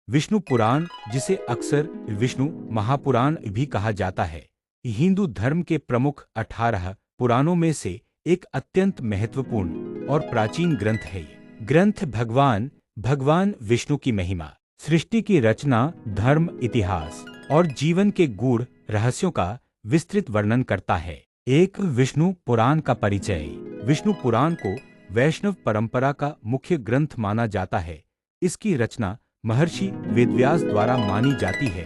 विष्णु पुराण, जिसे अक्सर विष्णु महापुराण भी कहा जाता है, हिंदू धर्म के प्रमुख 18 पुराणों में से एक अत्यंत महत्वपूर्ण और प्राचीन ग्रंथ है। ये ग्रंथ भगवान विष्णु की महिमा, सृष्टि की रचना, धर्म, इतिहास और जीवन के गूढ़ रहस्यों का विस्तृत वर्णन करता है। एक विष्णु पुराण का परिचय। विष्णु पुराण को वैष्णव परंपरा का मुख्य ग्रंथ माना जाता है। इसकी रचना महर्षि वेदव्यास द्वारा मानी जाती है।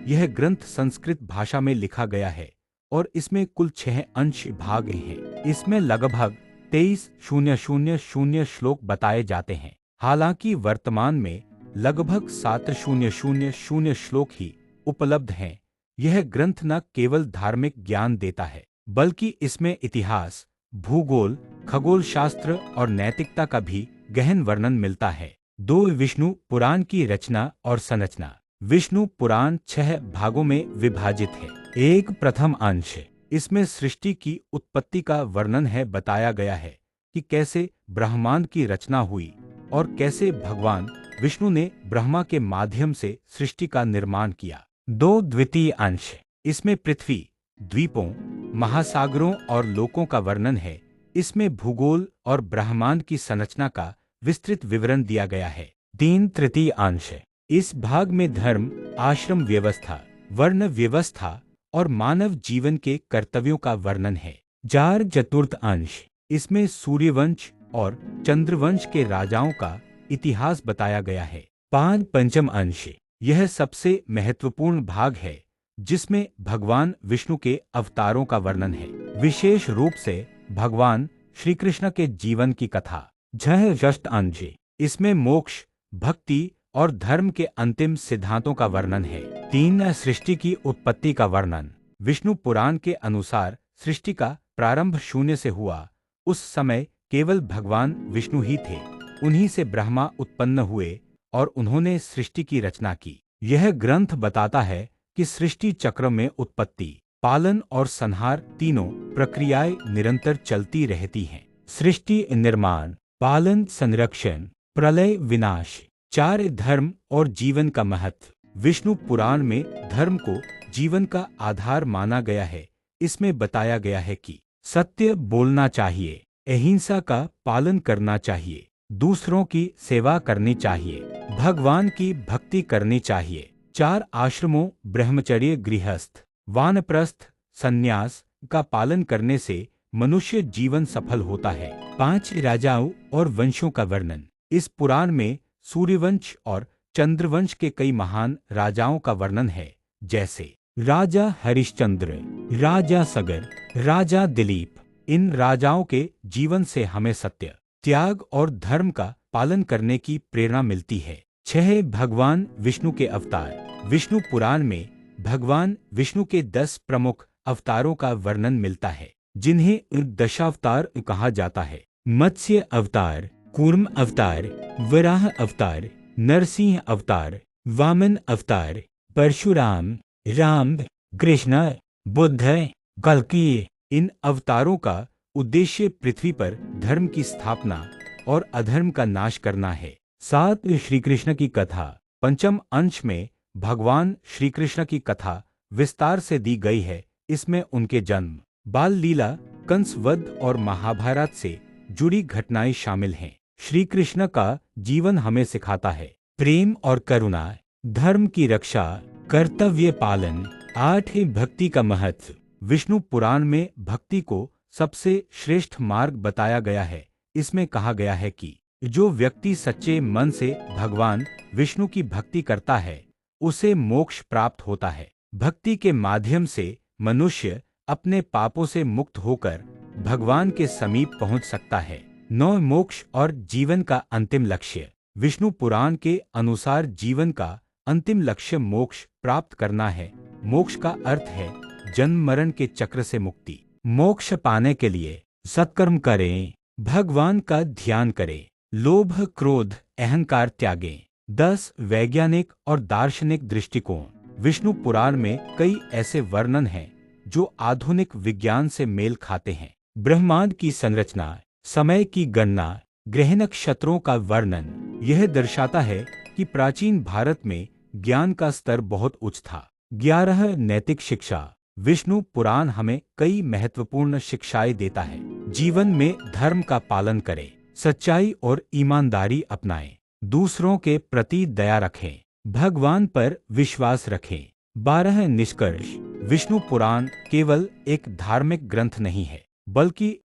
यह ग्रंथ संस्कृत भाषा में लिखा गया है और इसमें कुल 6 अंश भाग हैं। इसमें लगभग 23,000 श्लोक बताए जाते हैं। हालांकि वर्तमान में लगभग 7,000 श्लोक ही उपलब्ध हैं। यह ग्रंथ न केवल धार्मिक ज्ञान देता है, बल्कि इसमें इतिहास, भूगोल, खगोल शास्त्र और नैतिकता का भी गहन वर्णन मिलता है। 2 विष्णु पुराण की रचना और संरचना। विष्णु पुराण 6 भागों में विभाजित है। एक प्रथम अंश, इसमें सृष्टि की उत्पत्ति का वर्णन है। बताया गया है कि कैसे ब्रह्मांड की रचना हुई और कैसे भगवान विष्णु ने ब्रह्मा के माध्यम से सृष्टि का निर्माण किया। 2 द्वितीय अंश, इसमें पृथ्वी, द्वीपों, महासागरों और लोकों का वर्णन है। इसमें भूगोल और ब्रह्मांड की संरचना का विस्तृत विवरण दिया गया है। 3 तृतीय अंश, इस भाग में धर्म, आश्रम व्यवस्था, वर्ण व्यवस्था और मानव जीवन के कर्तव्यों का वर्णन है। 4 चतुर्थ अंश, इसमें सूर्यवंश और चंद्रवंश के राजाओं का इतिहास बताया गया है। 5 पंचम अंश, यह सबसे महत्वपूर्ण भाग है, जिसमें भगवान विष्णु के अवतारों का वर्णन है, विशेष रूप से भगवान श्री कृष्ण के जीवन की कथा। 6 षष्ठ अंश, इसमें मोक्ष, भक्ति और धर्म के अंतिम सिद्धांतों का वर्णन है। 3 सृष्टि की उत्पत्ति का वर्णन। विष्णु पुराण के अनुसार सृष्टि का प्रारंभ शून्य से हुआ। उस समय केवल भगवान विष्णु ही थे। उन्हीं से ब्रह्मा उत्पन्न हुए और उन्होंने सृष्टि की रचना की। यह ग्रंथ बताता है कि सृष्टि चक्र में उत्पत्ति, पालन और संहार तीनों प्रक्रियाएं निरंतर चलती रहती हैं। सृष्टि, निर्माण, पालन, संरक्षण, प्रलय, विनाश। 4 धर्म और जीवन का महत्व। विष्णु पुराण में धर्म को जीवन का आधार माना गया है। इसमें बताया गया है कि सत्य बोलना चाहिए, अहिंसा का पालन करना चाहिए, दूसरों की सेवा करनी चाहिए, भगवान की भक्ति करनी चाहिए। 4 आश्रमों, ब्रह्मचर्य, गृहस्थ, वानप्रस्थ, संन्यास का पालन करने से मनुष्य जीवन सफल होता है। 5 राजाओं और वंशों का वर्णन। इस पुराण में सूर्यवंश और चंद्रवंश के कई महान राजाओं का वर्णन है, जैसे राजा हरिश्चंद्र, राजा सगर, राजा दिलीप। इन राजाओं के जीवन से हमें सत्य, त्याग और धर्म का पालन करने की प्रेरणा मिलती है। 6 भगवान विष्णु के अवतार। विष्णु पुराण में भगवान विष्णु के 10 प्रमुख अवतारों का वर्णन मिलता है, जिन्हें दशावतार कहा जाता है। मत्स्य अवतार, कूर्म अवतार, वराह अवतार, नरसिंह अवतार, वामन अवतार, परशुराम, राम, कृष्ण, बुद्ध, कल्कि। इन अवतारों का उद्देश्य पृथ्वी पर धर्म की स्थापना और अधर्म का नाश करना है। 7 श्री कृष्ण की कथा। पंचम अंश में भगवान श्री कृष्ण की कथा विस्तार से दी गई है। इसमें उनके जन्म, बाल लीला, कंस वध और महाभारत से जुड़ी घटनाएं शामिल हैं। श्री कृष्ण का जीवन हमें सिखाता है प्रेम और करुणा, धर्म की रक्षा, कर्तव्य पालन। 8 भक्ति का महत्व। विष्णु पुराण में भक्ति को सबसे श्रेष्ठ मार्ग बताया गया है। इसमें कहा गया है कि जो व्यक्ति सच्चे मन से भगवान विष्णु की भक्ति करता है, उसे मोक्ष प्राप्त होता है। भक्ति के माध्यम से मनुष्य अपने पापों से मुक्त होकर भगवान के समीप पहुंच सकता है। 9 मोक्ष और जीवन का अंतिम लक्ष्य। विष्णु पुराण के अनुसार जीवन का अंतिम लक्ष्य मोक्ष प्राप्त करना है। मोक्ष का अर्थ है जन्म मरण के चक्र से मुक्ति। मोक्ष पाने के लिए सत्कर्म करें, भगवान का ध्यान करें, लोभ, क्रोध, अहंकार त्यागें। 10 वैज्ञानिक और दार्शनिक दृष्टिकोण। विष्णु पुराण में कई ऐसे वर्णन हैं जो आधुनिक विज्ञान से मेल खाते हैं। ब्रह्मांड की संरचना, समय की गणना, ग्रह नक्षत्रों का वर्णन। यह दर्शाता है कि प्राचीन भारत में ज्ञान का स्तर बहुत उच्च था। 11 नैतिक शिक्षा। विष्णु पुराण हमें कई महत्वपूर्ण शिक्षाएं देता है। जीवन में धर्म का पालन करें, सच्चाई और ईमानदारी अपनाएं, दूसरों के प्रति दया रखें, भगवान पर विश्वास रखें। 12 निष्कर्ष। विष्णु पुराण केवल एक धार्मिक ग्रंथ नहीं है, बल्कि